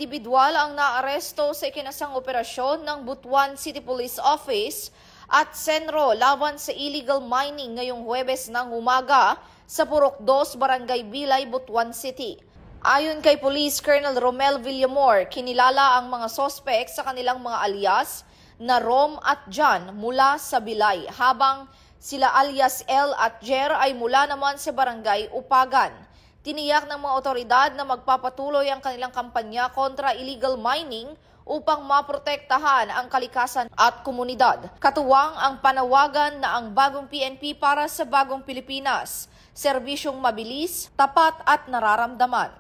individual ang naaresto sa ikinasang operasyon ng Butuan City Police Office at Senro laban sa illegal mining ngayong Huwebes ng umaga sa Purok 2, Barangay Bilay, Butuan City. Ayon kay Police Colonel Romel Villamor, kinilala ang mga sospek sa kanilang mga alias na Rom at John mula sa Bilay, habang sila alias L at Jer ay mula naman sa Barangay Upagan. Tiniyak ng mga otoridad na magpapatuloy ang kanilang kampanya kontra illegal mining upang maprotektahan ang kalikasan at komunidad. Katuwang ang panawagan na ang bagong PNP para sa bagong Pilipinas, serbisyong mabilis, tapat at nararamdaman.